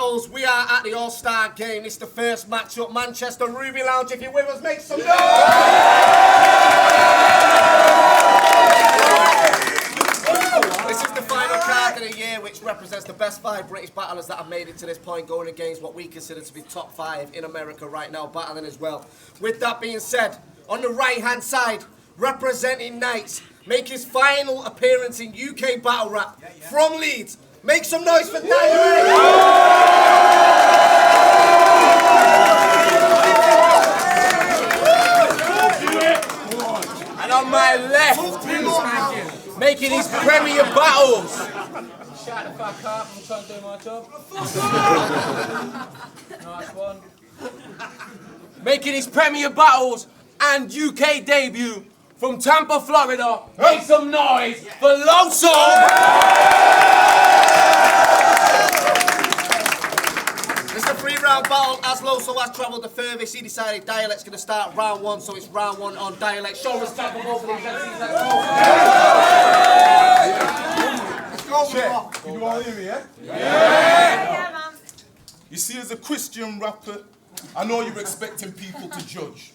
battles. We are at the All-Star game. It's the first matchup. Manchester Ruby Lounge, if you're with us, make some noise! This is the final card of the year, which represents the best 5 British battlers that have made it to this point, going against what we consider to be top 5 in America right now, battling as well. With that being said, on the right-hand side, representing Knights, make his final appearance in UK Battle Rap from Leeds. Make some noise for Dialect! And on my left, making his premier battles. Shut the fuck up, I'm trying to do my job. Nice one. Making his premier battles and UK debut from Tampa, Florida. Make some noise for Loso! It's a 3-round battle. As Loso has travelled the furthest, he decided Dialect's going to start round 1, so it's round 1 on Dialect. Show respect for both of these MCs. Let's go. Check. You all hear me, yeah? Yeah, man. You see, as a Christian rapper, I know you're expecting people to judge.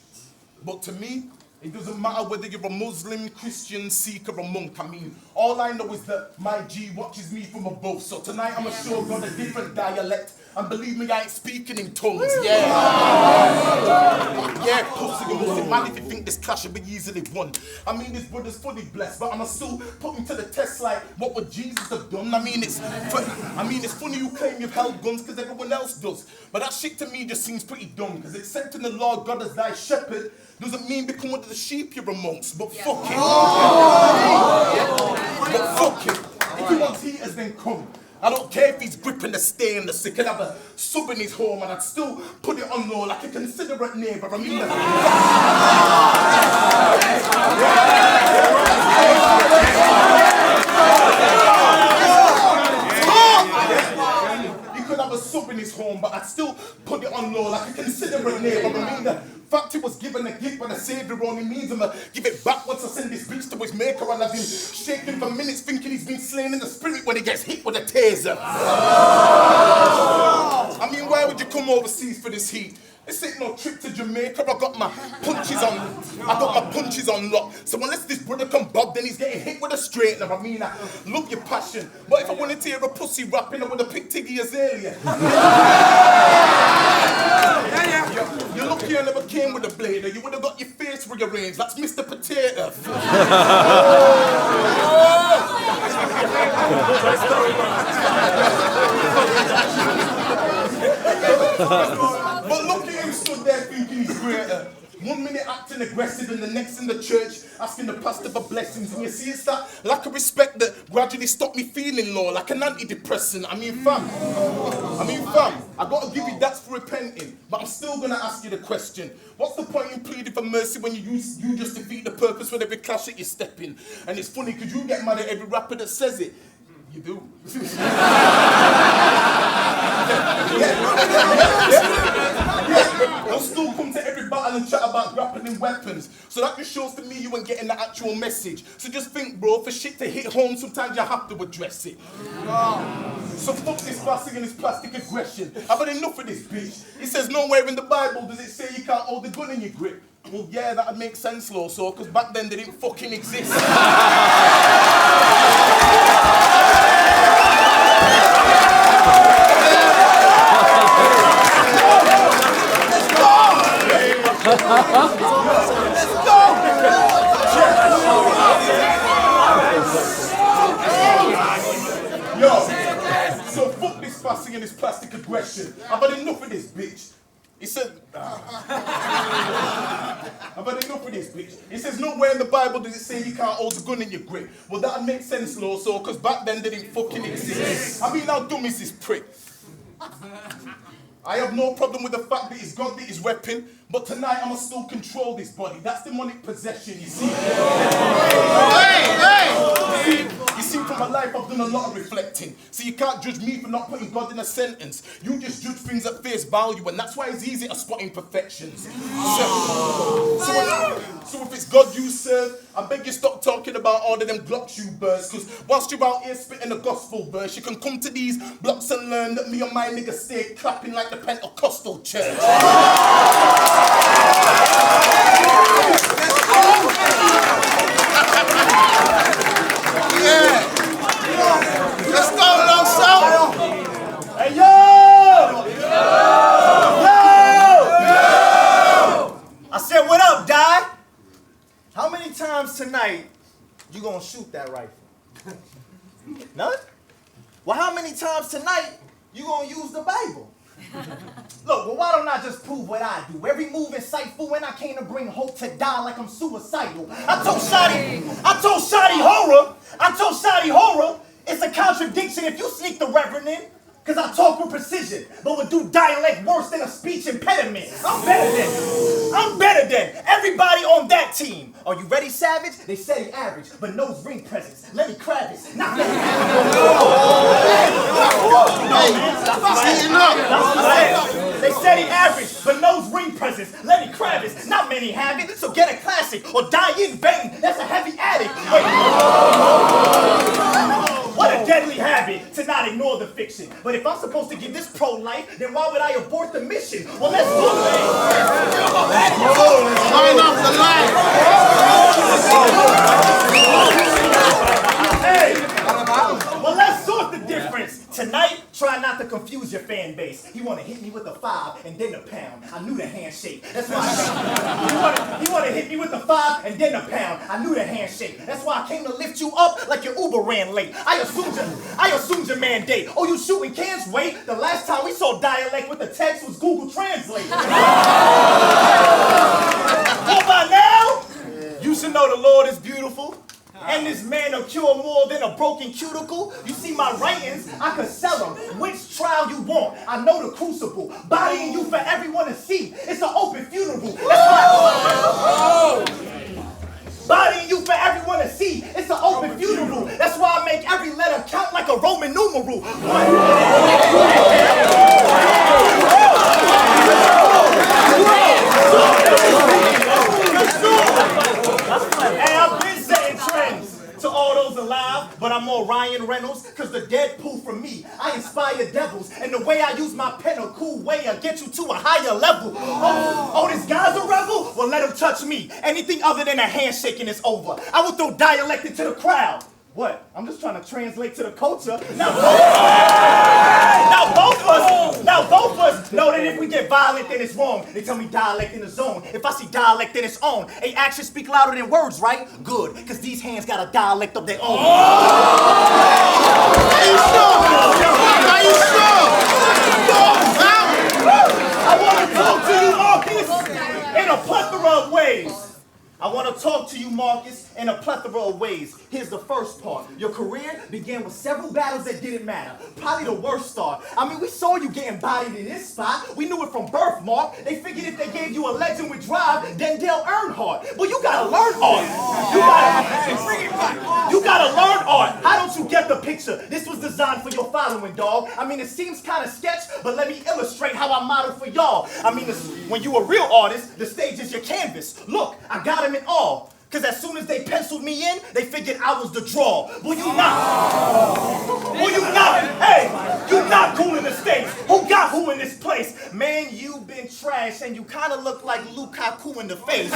But to me, it doesn't matter whether you're a Muslim, Christian, Sikh, or a monk. I mean, all I know is that my G watches me from above. So tonight I'm going to show God a different dialect. And believe me, I ain't speaking in tongues. Yeah. Yeah, pussy, you must man if you think this clash will be easily won. I mean, this brother's fully blessed, but I'm still put him to the test like, what would Jesus have done? I mean, it's funny you claim you've held guns because everyone else does. But that shit to me just seems pretty dumb, because accepting the Lord God as thy shepherd doesn't mean become one of the sheep you're amongst, but fuck it. But fuck it. If he wants heaters, then come. I don't care if he's gripping the stainless, he could have a sub in his home and I'd still put it on low like a considerate neighbour. I mean, he could have a sub in his home, but I'd still put it on low like a considerate neighbour. I mean, the fact he was given a gift by the Saviour only means I'm gonna give it back once I send this bitch to his maker, and I've been shaking for minutes thinking he's been slain in the spirit when he gets hit with a taser. I mean, why would you come overseas for this heat? This ain't no trip to Jamaica. I got my punches on lock. So unless this brother come bob, then he's getting hit with a straightener. I mean, I love your passion, but if I wanted to hear a pussy rapping, I would have picked Tiggy Azalea. You're lucky I never came with a blade, or you would have got your face rearranged. That's Mr. Potato. But look at him stood there thinking he's greater. 1 minute acting aggressive and the next in the church asking the pastor for blessings. And you see, it's that lack of respect that gradually stopped me feeling low, like an antidepressant. I mean, fam, I gotta give you that for repenting, but I'm still gonna ask you the question. What's the point in pleading for mercy when you just defeat the purpose with every clash that you step in? And it's funny, because you get mad at every rapper that says it. You do. I'll still come to every battle and chat about grappling weapons. So that just shows to me you ain't getting the actual message. So just think, bro, for shit to hit home, sometimes you have to address it. So fuck this plastic and this plastic aggression. I've had enough of this bitch. It says nowhere in the Bible does it say you can't hold the gun in your grip. Well, yeah, that'd make sense, Loso, because back then they didn't fucking exist. Yo, so fuck this fussing and this plastic aggression. I've had enough of this bitch. He said, I've had enough of this bitch. It says nowhere in the Bible does it say you can't hold a gun in your grip. Well, that'd make sense, Loso, because back then they didn't fucking exist. I mean, how dumb is this prick? I have no problem with the fact that it's God that he's repping, but tonight I must still control this body. That's demonic possession, you see. You see, for my life, I've done a lot of reflecting. So you can't judge me for not putting God in a sentence. You just judge things at face value, and that's why it's easy to spot imperfections. So if it's God you serve, I beg you stop talking about all of them Glocks you burst. Cause whilst you're out here spitting a gospel verse, you can come to these blocks and learn that me and my niggas stay clapping like the Pentecostal church. Yeah. Let's go, Loso. Hey, yo! I said, what up, Di? How many times tonight you gonna shoot that rifle? None? Well, how many times tonight you gonna use the Bible? Look, well, why don't I just prove what I do? Every move insightful when I came to bring hope to die like I'm suicidal. I told Shotty Horror, it's a contradiction if you sneak the Reverend in. Cause I talk with precision, but would do dialect worse than a speech impediment. I'm better than everybody on that team. Are you ready, Savage? They said he average, but knows ring presence. Lenny Kravitz, not Lenny They said he average, but knows ring presence. Lenny Kravitz, not many have it, so get a classic or die in vain. That's a heavy addict. What a deadly habit to not ignore the fiction. But if I'm supposed to give this pro-life, then why would I abort the mission? Well, let's look. Line up the line. Hey, well, let's sort the difference. Tonight, try not to confuse your fan base. He want to hit me with a 5 and then a pound. I knew the handshake. That's why he want to hit me with a 5 and then a pound. I knew the handshake. That's why I came to lift you up like your Uber ran late. I assumed your mandate. Oh, you shooting cans? Wait, the last time we saw dialect with the text was Google Translate. Well, by now, you should know the Lord is beautiful. And this man will cure more than a broken cuticle. You see my writings, I could sell them. Which trial you want? I know the crucible. Bodying you for everyone to see. It's an open funeral. That's why. Bodying you for everyone to see. It's an open funeral. That's why I make every letter count like a Roman numeral. Hey, I've been setting trends to all those alive, but I'm more Ryan Reynolds, cause the Deadpool from me, I inspire devils, and the way I use my pen a cool way to get you to a higher level. Oh, this guy's a rebel? Well, let him touch me. Anything other than a handshake and it's over. I will throw dialect into the crowd. What? I'm just trying to translate to the culture. Now both of us know that if we get violent, then it's wrong. They tell me dialect in the zone. If I see dialect, then it's on. Hey, actions speak louder than words, right? Good, because these hands got a dialect of their own. Are you sure? I want to talk to you, Marcus, in a plethora of ways. I want to talk to you, Marcus, in a plethora of ways. Here's the first part. Your career began with several battles that didn't matter. Probably the worst start. I mean, we saw you getting bodied in this spot. We knew it from birth, Mark. They figured if they gave you a legend with drive, then Dale Earnhardt. Well, you gotta learn art. You gotta learn art. How don't you get the picture? This was designed for your following, dog. I mean, it seems kind of sketch, but let me illustrate how I model for y'all. I mean, when you a real artist, the stage is your canvas. Look, I got him in all. Cause as soon as they penciled me in, they figured I was the draw. Well, you not. Hey, you not cool in the States. Who got who in this place? Man, you been trash and you kind of look like Lukaku in the face.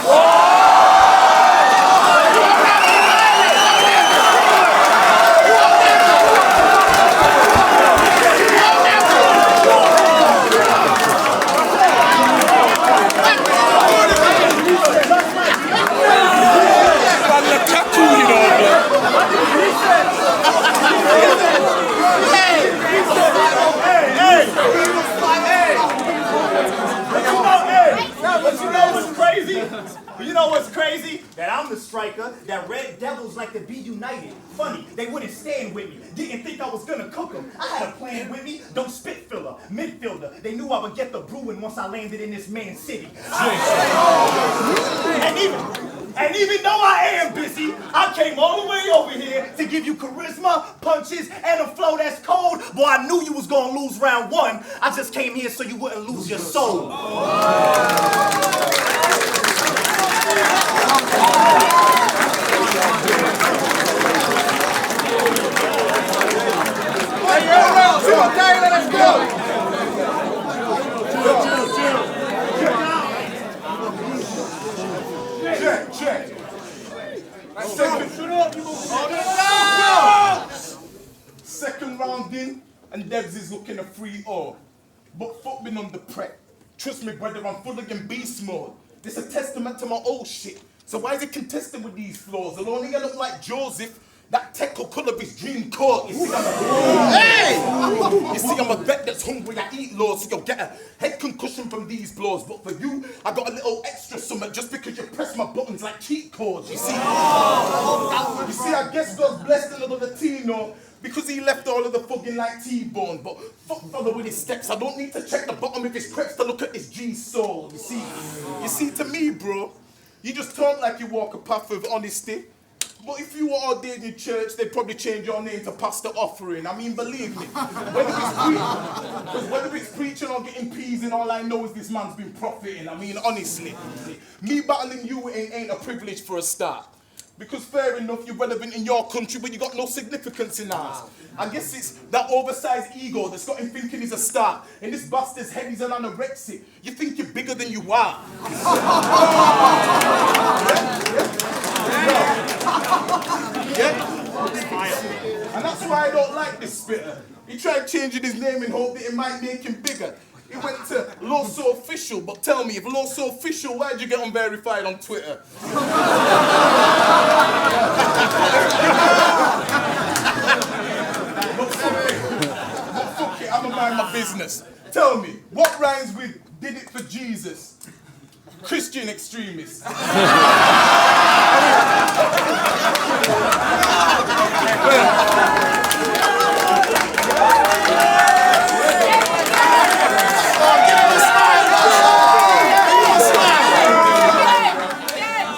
You know what's crazy? That I'm the striker, that Red Devils like to be united. Funny, they wouldn't stand with me. Didn't think I was gonna cook them. I had a plan with me, don't spit filler, midfielder. They knew I would get the brewing once I landed in this Man City. And even though I am busy, I came all the way over here to give you charisma, punches, and a flow that's cold. Boy, I knew you was gonna lose round one. I just came here so you wouldn't lose your soul. Let's go! Check. Second round in, and Debs is looking a 3-0. But fuck been on the prep. Trust me, brother, I'm full of beast mode. This a testament to my old shit. So why is it contested with these flaws? I'll only look like Joseph. That tackle could have his dream caught. You see, I'm a vet that's hungry. I eat laws, so you'll get a head concussion from these blows. But for you, I got a little extra something just because you press my buttons like cheat codes. You see, I guess God's blessed another Latino because he left all of the fucking like T-bone. But fuck fella with his steps. I don't need to check the bottom of his crepes to look at his G-soul. You see, to me, bro, you just talk like you walk a path of honesty. But if you were ordained in church, they'd probably change your name to Pastor Offering. I mean, believe me, whether it's preaching or getting peas, and all I know is this man's been profiting. I mean, honestly, me battling you ain't a privilege for a start. Because fair enough, you're relevant in your country, but you got no significance in ours. I guess it's that oversized ego that's got him thinking he's a star. In this bastard's head, he's an anorexic. You think you're bigger than you are. Yeah. And that's why I don't like this spitter. He tried changing his name in hope that it might make him bigger. He went to Loso Official, but tell me, if Loso Official, why'd you get unverified on Twitter? But fuck it, I'ma mind my business. Tell me, what rhymes with did it for Jesus? Christian extremist.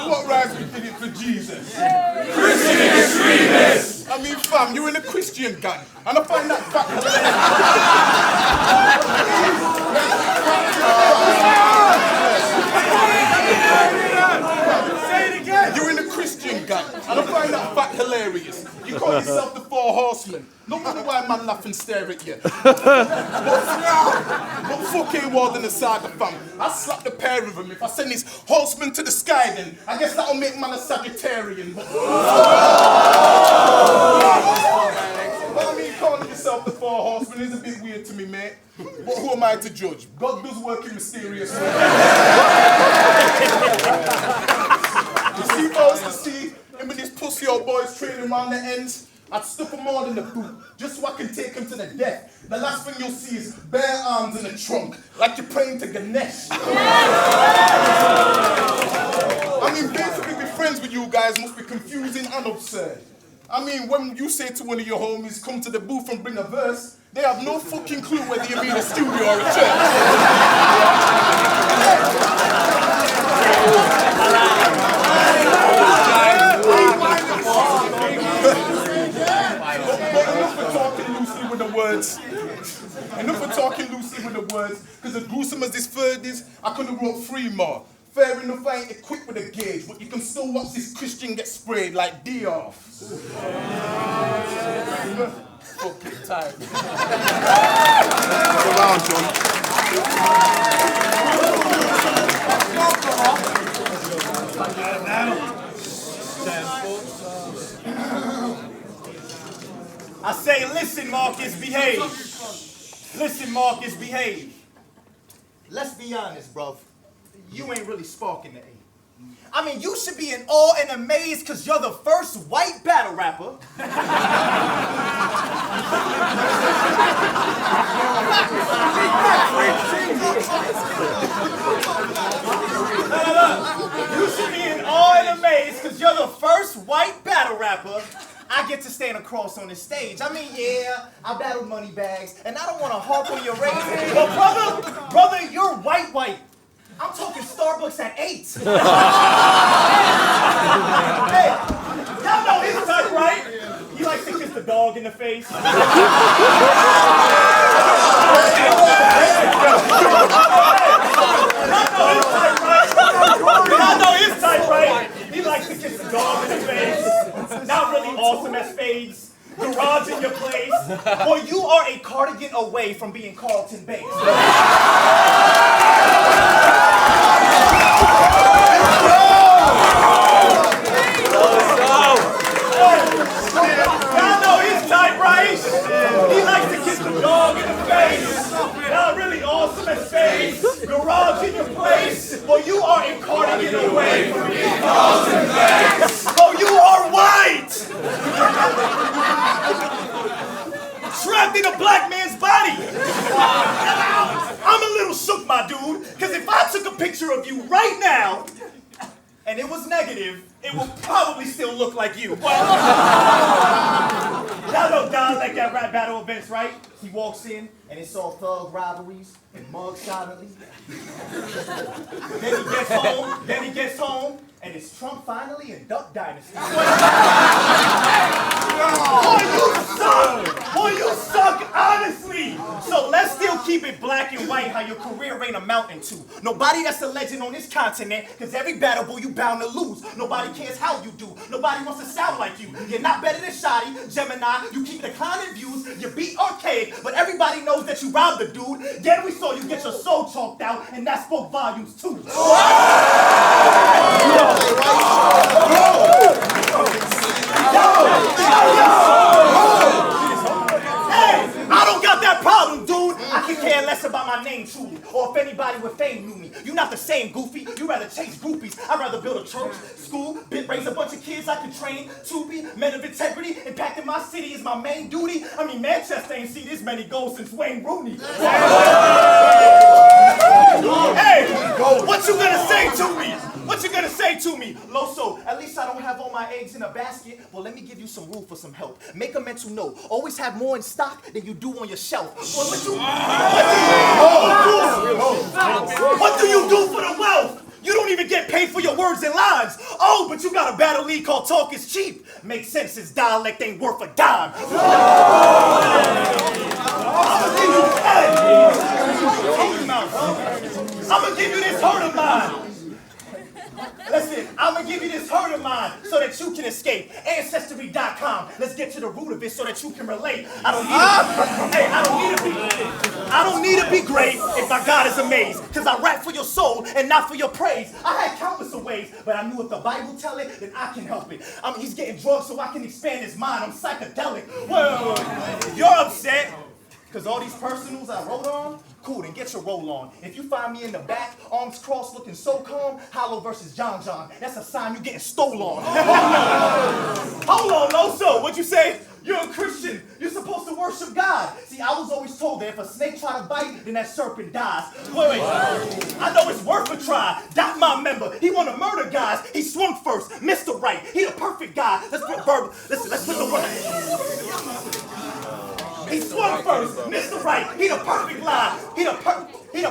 What rhymes with did it for Jesus? Christian extremist. I mean, fam, you're in a Christian gang, and I find that fact. You're in a Christian gang, and I find that fact hilarious. You call yourself the Four Horsemen. No wonder why man laugh and stare at you. But fuck A-Ward and the Saga fam. I'll slap the pair of them. If I send these horsemen to the sky, then I guess that'll make man a Sagittarian. But I mean, calling yourself the Four Horsemen is a bit weird to me, mate. But who am I to judge? God does work in mysterious ways. You see, if I was to see him with these pussy old boys training around the ends, I'd stuff them all in the boot, just so I can take him to the death. The last thing you'll see is bare arms in the trunk, like you're praying to Ganesh. I mean, basically be friends with you guys must be confusing and absurd. I mean, when you say to one of your homies, come to the booth and bring a verse, they have no fucking clue whether you mean a studio or a church. But enough for talking loosely with the words. Because as gruesome as this third is, I could have wrote 3 more. Fair enough, I ain't equipped with a gauge, but you can still watch this Christian get sprayed like D off. Fucking time. Around, John. I say, listen, Marcus, behave. Listen, Marcus, behave. Let's be honest, bruv. You ain't really sparking the A. I mean, you should be in awe and amazed because you're the first white battle rapper. You should be in awe and amazed because you're the first white battle rapper I get to stand across on the stage. I mean, yeah, I battle money bags, and I don't want to harp on your race. But brother, you're white. I'm talking Starbucks at 8. Hey, y'all know his type, right? He likes to kiss the dog in the face. Y'all know his type, right? He likes to kiss the dog in the face. Not really awesome as spades. Garage in your place. Or you are a cardigan away from being Carlton based. Y'all know his type, right? He likes to kiss the dog in the face. Not really awesome as spades. Garage in your place. Or you are a cardigan away from being Carlton based. Oh, you are white! Trapped in a black man's body. I'm a little shook, my dude, because if I took a picture of you right now and it was negative, it would probably still look like you. Y'all know Dialect at rap battle events, right? He walks in and it's all thug rivalries and mug silently. Then he gets home, and it's Trump finally in Duck Dynasty. Boy, you suck, honestly. So let's still keep it black and white how your career ain't amounting to. Nobody that's a legend on this continent, because every battle boy you bound to lose. Nobody cares how you do. Nobody wants to sound like you. You're not better than Shoddy, Gemini. You keep declining views. You beat Arcade, but everybody knows that you robbed the dude. Then we saw you get your soul chalked out, and that spoke volumes too. I don't got that problem, dude. I can care less about my name, truly, or if anybody with fame knew me. You not the same, goofy. You rather chase groupies. I'd rather build a church, school, raise a bunch of kids I can train to be men of integrity. Impacting my city is my main duty. I mean, Manchester ain't seen this many goals since Wayne Rooney. Hey, what you gonna say to me? What you gonna say to me? Loso, at least I don't have all my eggs in a basket. Well, let me give you some room for some help. Make a mental note. Always have more in stock than you do on your shelf. Well, what do you do for the wealth? You don't even get paid for your words and lines. Oh, but you got a battle league called Talk is Cheap. Makes sense since Dialect ain't worth a dime. I'm gonna give you this hurt of mine. Listen, I'm gonna give you this hurt of mine so that you can escape. Ancestry.com. Let's get to the root of it so that you can relate. I don't need to be great if my God is amazed. Because I rap for your soul and not for your praise. I had countless of ways, but I knew if the Bible tell it, then I can help it. He's getting drugs so I can expand his mind. I'm psychedelic. Well, you're upset because all these personals I wrote on. Cool, then get your roll on. If you find me in the back, arms crossed, looking so calm, Hollow versus John John. That's a sign you getting stole on. Hold on, Loso, what'd you say? You're a Christian. You're supposed to worship God. See, I was always told that if a snake try to bite, then that serpent dies. Wait. I know it's worth a try. Dot my member. He want to murder guys. He swung first. Mr. Right. He the perfect guy. Let's put the word. He swung first, Mr. Right, he the perfect line, he the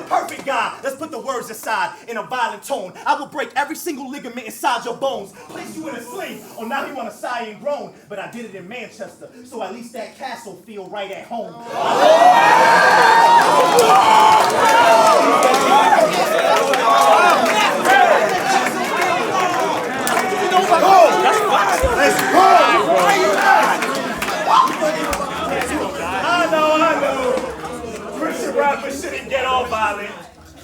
perfect guy. Let's put the words aside in a violent tone. I will break every single ligament inside your bones, place you in a sling. Oh, now you want to sigh and groan, but I did it in Manchester, so at least that castle feel right at home. Let's go! I know. Christian rappers shouldn't get all violent.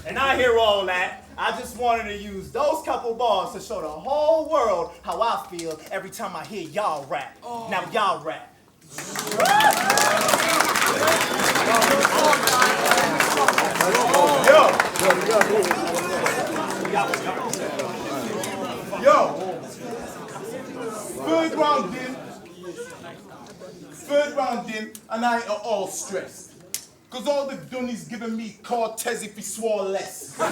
And I hear all that. I just wanted to use those couple bars to show the whole world how I feel every time I hear y'all rap. Now y'all rap. Yo. Third round in, and I ain't all stressed. Cause all they've done is given me Cortez if he swore less. Yo,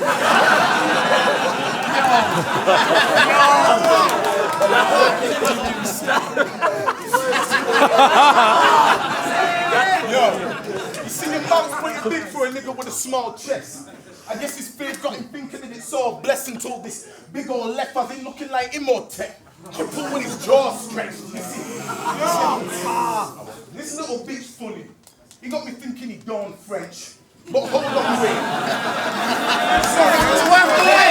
you see your mouth pretty big for a nigga with a small chest. I guess his faith got him thinking that it's all blessing till this big old left as him looking like Immortech. He put with his jaw stretched, you see. This little bitch funny. He got me thinking he done French. But hold on, wait. Sorry, let's work away.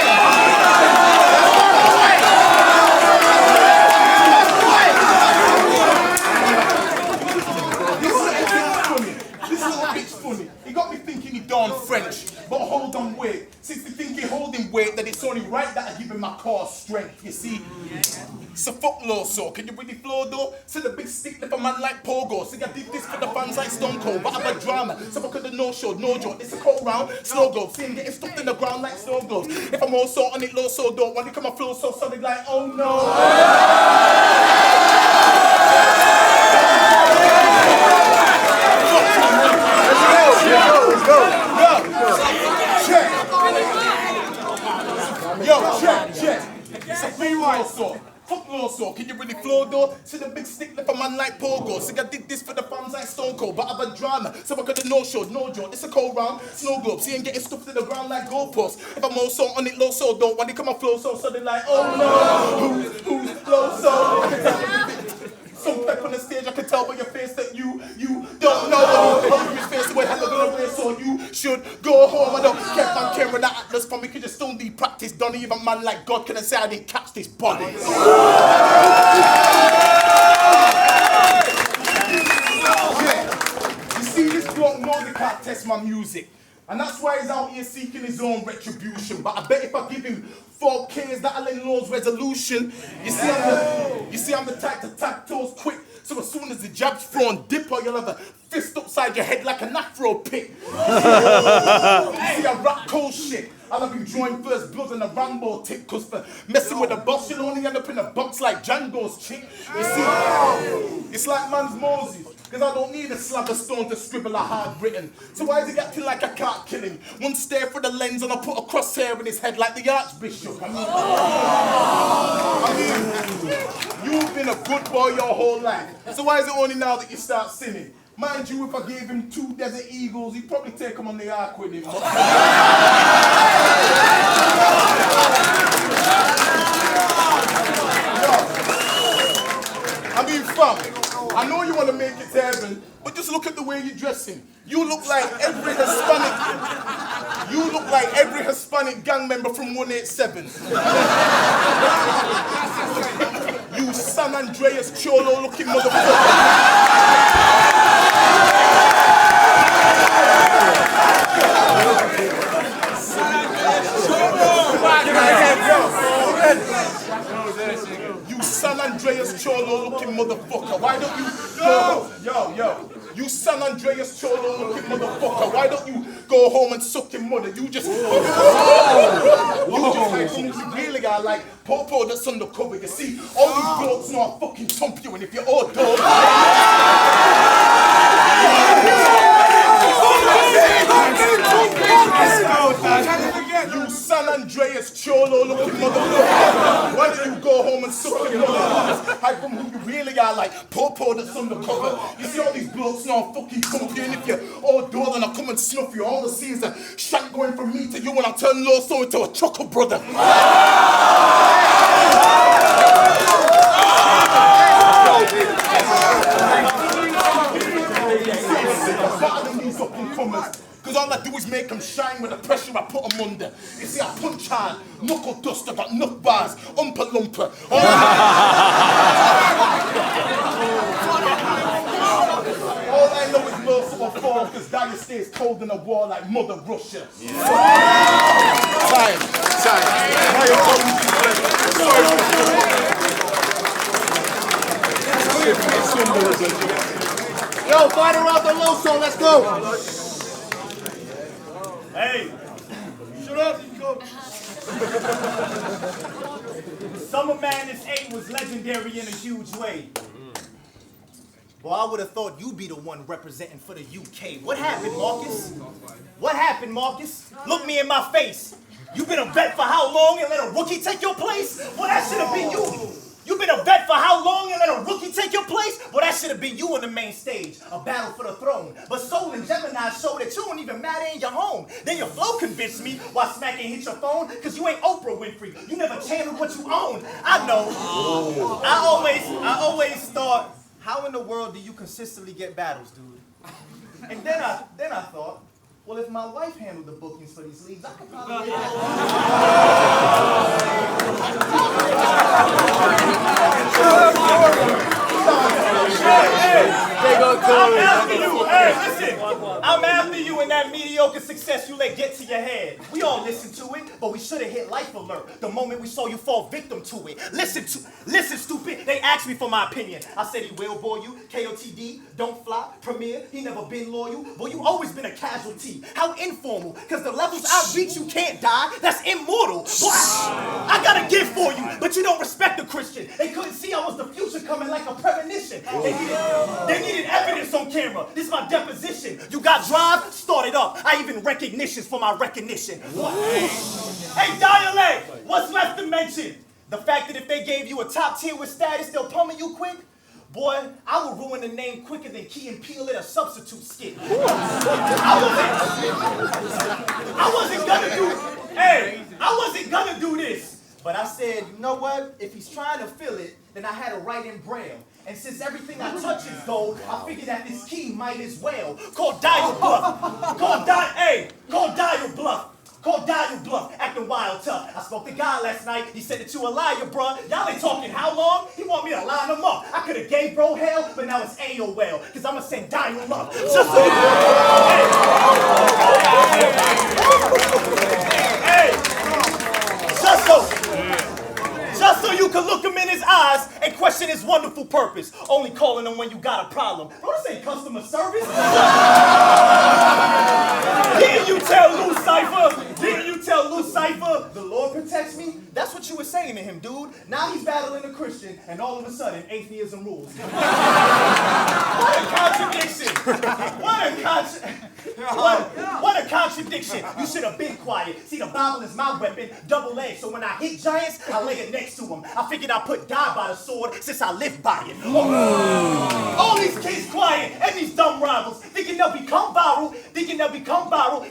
This little bitch funny. He got me thinking he done French. But hold on, wait. Since they think he holding weight, that it's only right that I give him my core strength, you see. So fuck Loso, can you really flow though? See the big stick lip a man like Pogo. See I did this for the fans like Stone Cold, but I'm a drama. So I could have no show, no joke. This a cold round, slow go. See him getting stuffed in the ground like snow gloves. If I'm also on it, Loso don't want to come and flow so solid like, oh no. Let's go. Yo, check. It's a free Loso. Fuck Loso, can you really flow though? See the big stick lip a man like Pogo. See I did this for the fans like Stone Cold, but I'm a drama. So I could have no show, no joke. This a cold round, snow globe. See him getting stuffed to the ground like goalposts. If I'm also on it, Loso don't want to come and flow so suddenly like, oh no, who's Loso? Some pep on the stage, I can tell by your face that you don't know. When his face away, hella gonna race on you. Should go home. I don't care if I'm carrying that atlas for me, cause you still need practice. Don't even man like God can say I didn't catch this body. You see, this bloke knows he can't test my music. And that's why he's out here seeking his own retribution. But I bet if I give him 4Ks, that'll end Lord's resolution. You see, I'm the type to tap toes quick. So as soon as the jab's thrown dipper, you'll have a fist upside your head like an afro pick. You see, I rap cold shit. I'll have him drawing first blood and a Rambo tick. Cause for messing with the boss, you'll only end up in a box like Django's chick. You see, it's like man's Moses. Cause I don't need a slab of stone to scribble a hard written. So why is he acting like I can't kill him? One stare for the lens and I put a crosshair in his head like the Archbishop. I mean, you've been a good boy your whole life. So why is it only now that you start sinning? Mind you, if I gave him 2 desert eagles, he'd probably take them on the ark with him. I mean, fam, I know you want to make it to heaven, but just look at the way you're dressing. You look like every Hispanic gang member from 187. You San Andreas Cholo looking motherfucker. You San Andreas Cholo looking motherfucker. Why don't you yo. You San Andreas Cholo looking motherfucker. Why don't you go home and suck your mother? You just like someone you really are like Popo that's undercover. You see, all these blokes know I fucking thump you, and if you're all dog. You San Andreas Cholo looking motherfucker. Why don't you go home and suck your mother? Hide from who you really are like Popo that's undercover. You see all these blokes now fucking thump you, and if you're all door then I come and snuff you. All I see is a shot going from me to you when I turn Loso into a chuckle brother. Better than these fucking comers. Cause all I do is make them shine with the pressure I put them under. You see, I punch hard, knuckle dust, I got nut bars, umpa lumpa. All I know is Loso will fall, cause Dyer stays cold in the wall like Mother Russia. Yeah. Time. Yo, fight around the Loso, let's go. Hey, shut up, coach. Summer Madness 8 was legendary in a huge way. Well, I would have thought you'd be the one representing for the UK. What happened, Marcus? What happened, Marcus? Look me in my face. You been a vet for how long and let a rookie take your place? Well, that should have been you. You been a vet for how long and let a rookie take your place? Well, that should have been you on the main stage. A battle for the throne. But Soul and Gemini show that you don't even matter in your home. Then your flow convinced me while smacking hit your phone. Cause you ain't Oprah Winfrey. You never channeled what you own. I know. I always thought, how in the world do you consistently get battles, dude? And then I thought, well, if my wife handled the bookings for these leagues, I could probably get I'm after you and that mediocre success you let get to your head. We all listened to it, but we should have hit life alert the moment we saw you fall victim to it. Listen, stupid. They asked me for my opinion. I said he will bore you. KOTD, don't fly. Premier, he never been loyal. Boy, you always been a casualty. How informal, because the levels I reach, you can't die. That's immortal. Boy, I got a gift for you, but you don't respect the Christian. They couldn't see I was the future coming like a premonition. They needed evidence on camera. This is my deposition. You got drive? Start it up. I even recognitions for my recognition. Hey, Dialect, what's left to mention? The fact that if they gave you a top 10 with status, they'll pummel you quick? Boy, I will ruin the name quicker than Key and Peele in a substitute skit. I wasn't gonna do this. But I said, you know what? If he's trying to fill it, then I had to write in Braille. And since everything I touch is gold, I figured that this key might as well. Call Dial Bluff. Call Dial Bluff. Call Dial Bluff, acting wild tough. I spoke to God last night. He said that you a liar, bruh. Y'all ain't talking how long? He want me to line him up. I could have gave bro hell, but now it's AOL. Cause I'ma send Dial up. Just so you can look him in his eyes and question his wonderful purpose. Only calling him when you got a problem. Bro, this ain't customer service. Didn't you tell Lou Cypher, the Lord protects me? That's what you were saying to him, dude. Now he's battling a Christian, and all of a sudden, atheism rules. What a contradiction. What a contradiction. You should have been quiet. See, the Bible is my weapon, double-edged. So when I hit giants, I lay it next to them. I figured I'd put God by the sword since I live by it. All these kids quiet and these dumb rivals thinking they'll become viral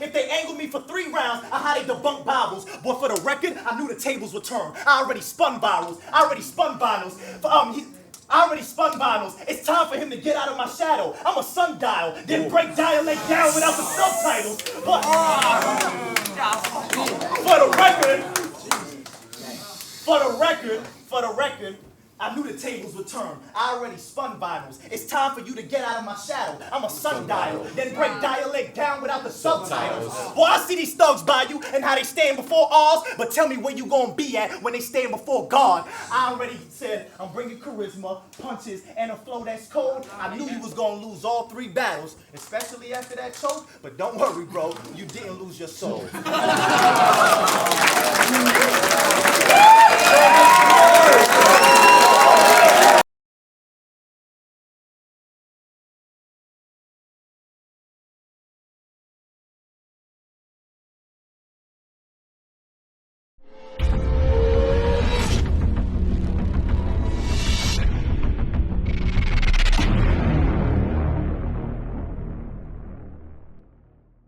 if they angle me for 3 rounds. I how they debunk Bibles. But for the record, I knew the tables would turn. I already spun vinyls. It's time for him to get out of my shadow. I'm a sundial, then break Dialect down without the subtitles. But for the record, I knew the tables would turn. I already spun vinyls. It's time for you to get out of my shadow. I'm a sundial, then break Dialect down without the subtitles. Boy, I see these thugs by you and how they stand before ours, but tell me where you gonna be at when they stand before God. I already said I'm bringing charisma, punches, and a flow that's cold. I knew you was gonna lose all 3 battles, especially after that choke, but don't worry, bro, you didn't lose your soul.